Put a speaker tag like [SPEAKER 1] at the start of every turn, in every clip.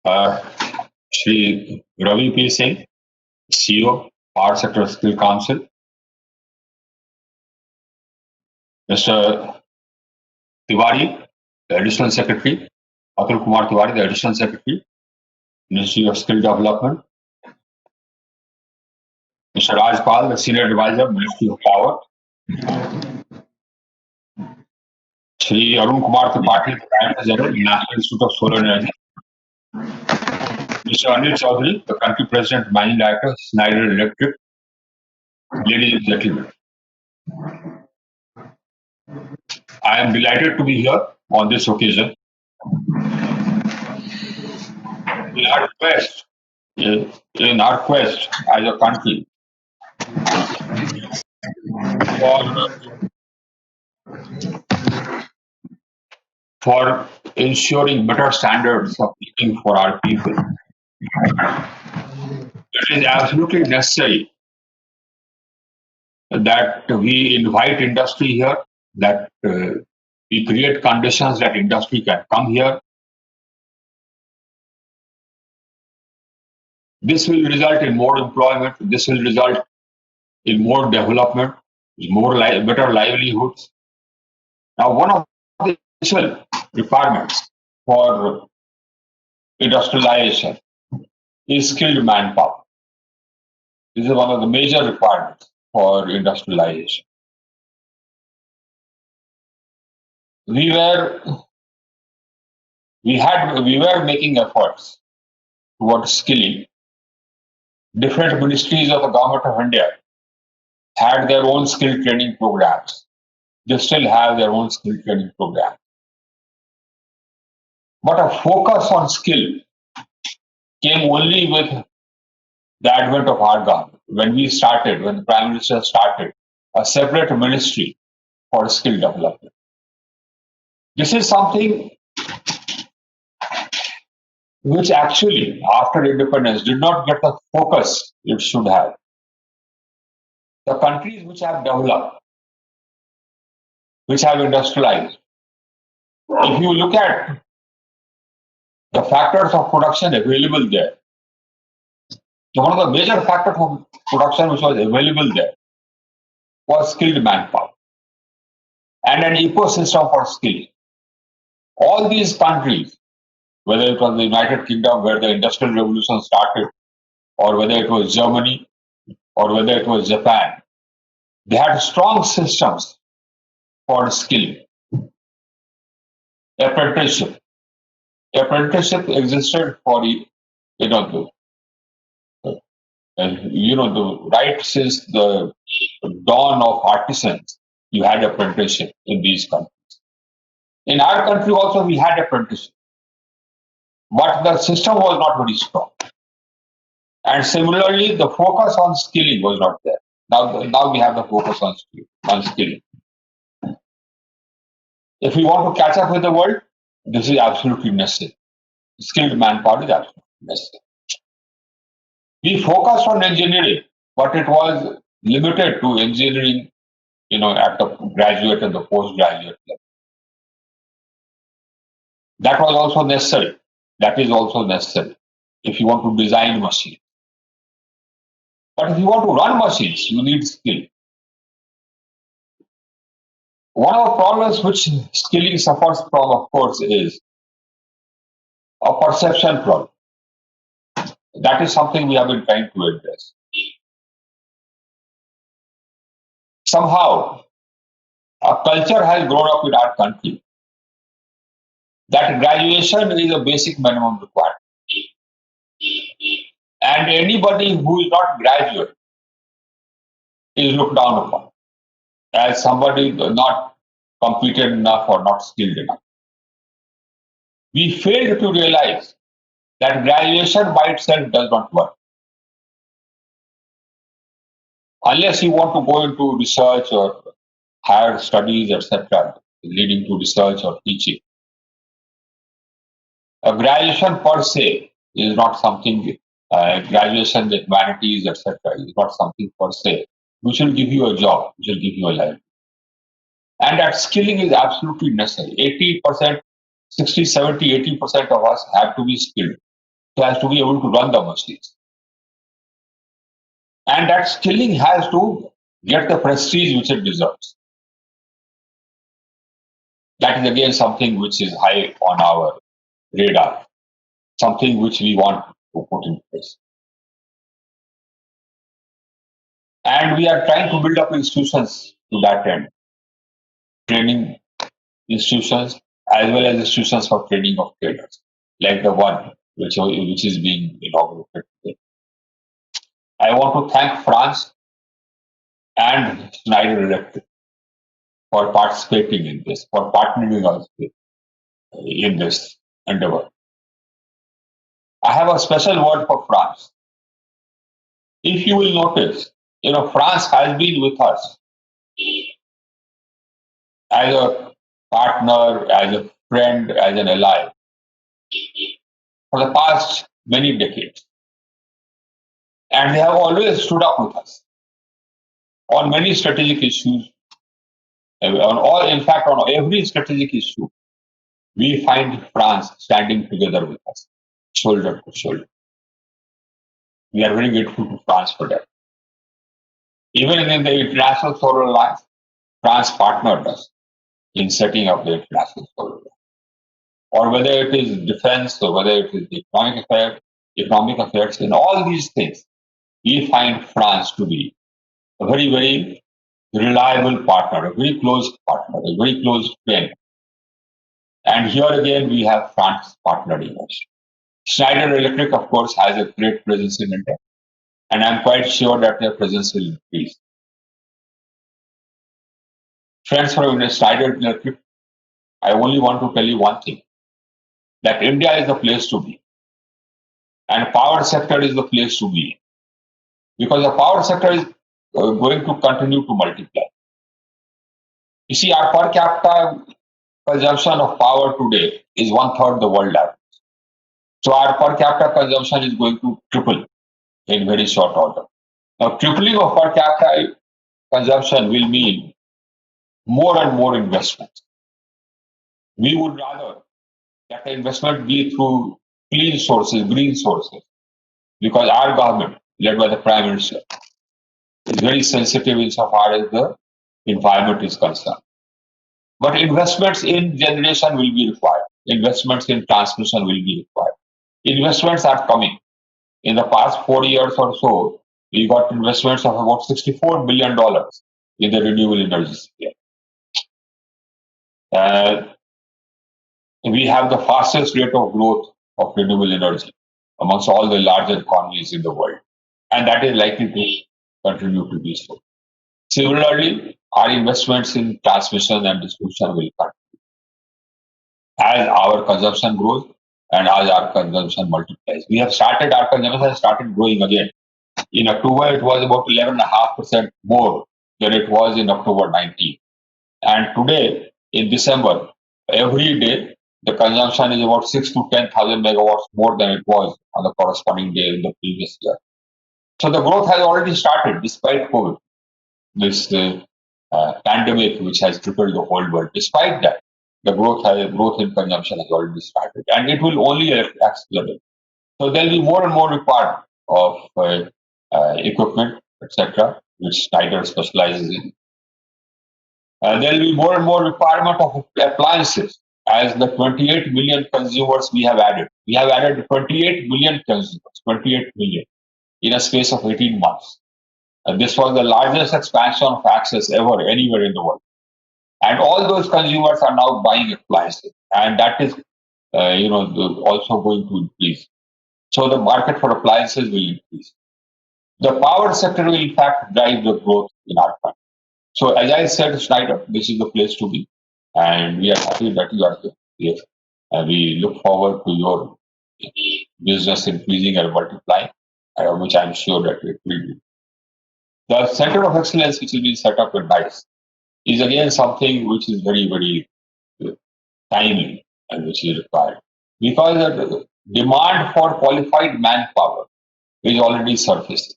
[SPEAKER 1] Uh, Shri Ravi P. Singh, CEO, Power Sector Skill Council. Mr. Tiwari, the Additional Secretary. Atul Kumar Tiwari, the Additional Secretary, Ministry of Skill Development. Mr. Raj Pal, the Senior Advisor, Ministry of Power. Shri Arun Kumar Tripathi, the Director General, National Institute of Solar Energy. Mr. Anil Chaudhary, the Country President, Managing Director, Schneider Electric. Ladies and gentlemen, I am delighted to be here on this occasion. In our quest, in our quest as a country for ensuring better standards of living for our people, it is absolutely necessary that we invite industry here, that we create conditions that industry can come here. This will result in more employment. This will result in more development, better livelihoods. Now, one of the essential requirements for industrialization is skilled manpower. This is one of the major requirements for industrialization. We were making efforts towards skilling. Different ministries of the government of India had their own skill training programs. They still have their own skill training program. But a focus on skill came only with the advent of our government. When the Prime Minister started a separate ministry for skill development. This is something which actually, after independence, did not get the focus it should have. The countries which have developed, which have industrialized, if you look at the factors of production available there, so one of the major factors of production which was available there was skilled manpower and an ecosystem for skilling. All these countries, whether it was the United Kingdom where the Industrial Revolution started, or whether it was Germany, or whether it was Japan, they had strong systems for skilling. Apprenticeship. Apprenticeship existed for right since the dawn of artisans. You had apprenticeship in these countries. In our country also we had apprenticeship, but the system was not very strong. And similarly, the focus on skilling was not there. Now we have the focus on skilling. If we want to catch up with the world, this is absolutely necessary. Skilled manpower is absolutely necessary. We focused on engineering, but it was limited to engineering, at the graduate and the postgraduate level. That was also necessary. That is also necessary if you want to design machines. But if you want to run machines, you need skill. One of the problems which skilling suffers from, of course, is a perception problem. That is something we have been trying to address. Somehow, a culture has grown up in our country that graduation is a basic minimum requirement. And anybody who is not graduate is looked down upon as somebody not competent enough or not skilled enough. We failed to realize that graduation by itself does not work. Unless you want to go into research or higher studies, etc., leading to research or teaching. A graduation per se is not something, graduation in humanities, etc., is not something per se, which will give you a job, which will give you a life. And that skilling is absolutely necessary. 80%, 60, 70, 80% of us have to be skilled. So has to be able to run the machines. And that skilling has to get the prestige which it deserves. That is again something which is high on our radar, something which we want to put in place. And we are trying to build up institutions to that end, training institutions as well as institutions for training of traders, like the one which is being inaugurated today. I want to thank France and Schneider Electric for participating in this, for partnering us in this endeavor. I have a special word for France. If you will notice, France has been with us as a partner, as a friend, as an ally for the past many decades. And they have always stood up with us on many strategic issues, in fact, on every strategic issue, we find France standing together with us, shoulder to shoulder. We are very grateful to France for that. Even in the International Solar Alliance, France partnered us in setting up the International Solar Alliance. Or whether it is defense or whether it is economic affairs, in all these things, we find France to be a very, very reliable partner, a very close partner, a very close friend. And here again, we have France partnering us. Schneider Electric, of course, has a great presence in India, and I'm quite sure that their presence will increase. Friends from Schneider Electric, I only want to tell you one thing, that India is the place to be, and power sector is the place to be, because the power sector is going to continue to multiply. You see, our per capita consumption of power today is one-third the world average. So our per capita consumption is going to triple in very short order. Now, tripling of per capita consumption will mean more and more investments. We would rather that the investment be through clean sources, green sources, because our government, led by the Prime Minister, is very sensitive insofar as the environment is concerned. But investments in generation will be required. Investments in transmission will be required. Investments are coming. In the past 4 years or so, we got investments of about $64 billion in the renewable energy sphere. We have the fastest rate of growth of renewable energy amongst all the larger economies in the world, and that is likely to continue to be so. Similarly, our investments in transmission and distribution will continue as our consumption grows and as our consumption multiplies. Our consumption has started growing again. In October, it was about 11.5% more than it was in October 19. And today, in December, every day, the consumption is about 6 to 10,000 megawatts more than it was on the corresponding day in the previous year. So the growth has already started despite COVID, this pandemic which has crippled the whole world. Despite that, the growth in consumption has already started, and it will only accelerate. So there will be more and more requirement of equipment, etc., which Schneider specializes in. There will be more and more requirement of appliances as the 28 million consumers we have added. We have added 28 million consumers, 28 million in a space of 18 months. And this was the largest expansion of access ever anywhere in the world. And all those consumers are now buying appliances, and that is, also going to increase. So the market for appliances will increase. The power sector will in fact drive the growth in our country. So as I said, Schneider, this is the place to be, and we are happy that you are here. And we look forward to your business increasing and multiplying, which I'm sure that it will do. The Center of Excellence, which has been set up in DICE, is again something which is very, very timely and which is required, because the demand for qualified manpower is already surfacing.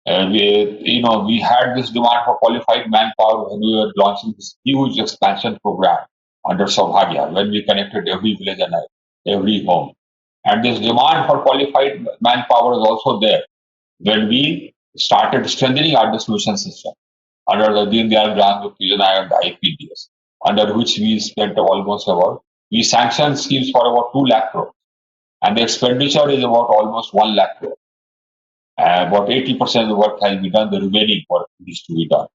[SPEAKER 1] We had this demand for qualified manpower when we were launching this huge expansion program under Saubhagya, when we connected every village and every home. And this demand for qualified manpower is also there when we started strengthening our distribution system under the Deen Dayal Grant Yojana and the IPDS, under which we spent almost about, we sanctioned schemes for about 2 lakh crore, and the expenditure is about almost 1 lakh crore. About 80% of the work has been done, the remaining work needs to be done.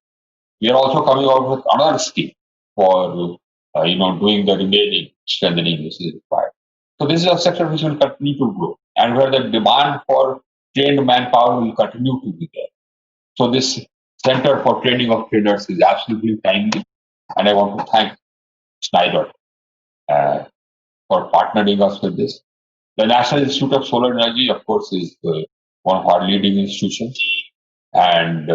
[SPEAKER 1] We are also coming out with another scheme for doing the remaining strengthening which is required. So this is a sector which will continue to grow, and where the demand for trained manpower will continue to be there. So this Center for Training of Trainers is absolutely timely, and I want to thank Schneider uh, for partnering us with this. The National Institute of Solar Energy, of course, is one of our leading institutions, and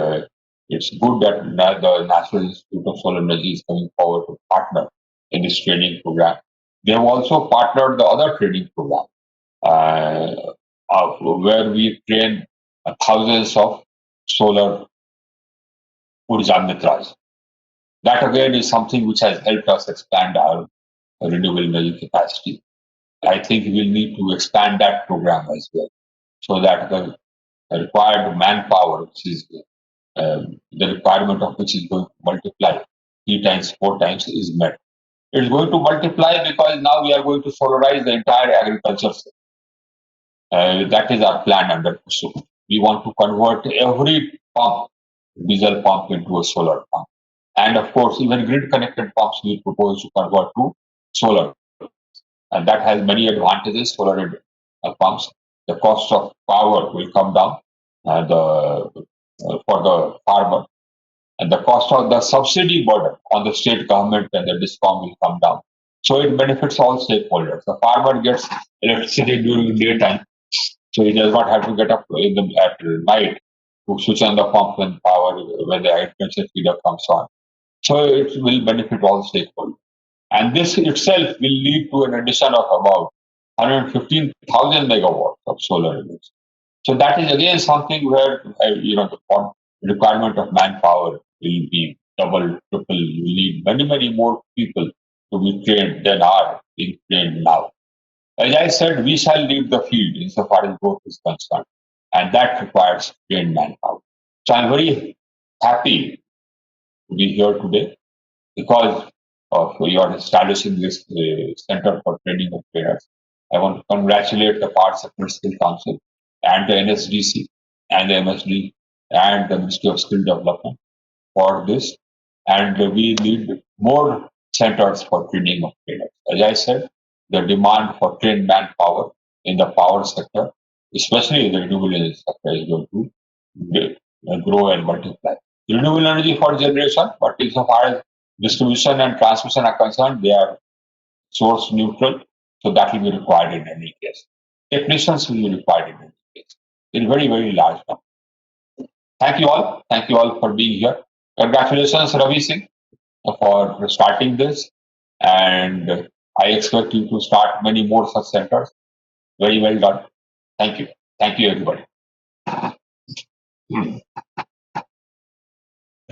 [SPEAKER 1] it's good that the National Institute of Solar Energy is coming forward to partner in this training program. They have also partnered the other training program, where we train thousands of solar Urja Mitras. That again is something which has helped us expand our renewable energy capacity. I think we'll need to expand that program as well, so that the required manpower, which is the requirement of which is going to multiply 3 times, 4 times, is met. It's going to multiply because now we are going to solarize the entire agriculture sector. That is our plan under pursuit. We want to convert every pump, diesel pump, into a solar pump. And of course, even grid connected pumps we propose to convert to solar. And that has many advantages, solar pumps. The cost of power will come down for the farmer, and the cost of the subsidy burden on the state government and the DISCOM will come down. So it benefits all stakeholders. The farmer gets electricity during daytime, so he does not have to get up at night to switch on the pump when the agriculture feeder comes on. So it will benefit all stakeholders. And this itself will lead to an addition of about 115,000 megawatts of solar energy. So that is again something where the requirement of manpower will be double, triple. You need many, many more people to be trained than are being trained now. As I said, we shall lead the field insofar as growth is concerned, and that requires trained manpower. So I'm very happy to be here today because of your establishing this Center for Training of Trainers. I want to congratulate the Power Sector Skill Council and the NSDC and the MSD and the Ministry of Skill Development for this. And we need more centers for training of trainers. As I said, the demand for trained manpower in the power sector, especially in the renewable energy sector, is going to grow and multiply. Renewable energy for generation, but insofar as distribution and transmission are concerned, they are source neutral, so that will be required in any case. Technicians will be required in any case in very, very large number. Thank you all. Thank you all for being here. Congratulations, Ravi Singh, for starting this. And I expect you to start many more such centers. Very well done. Thank you. Thank you, everybody.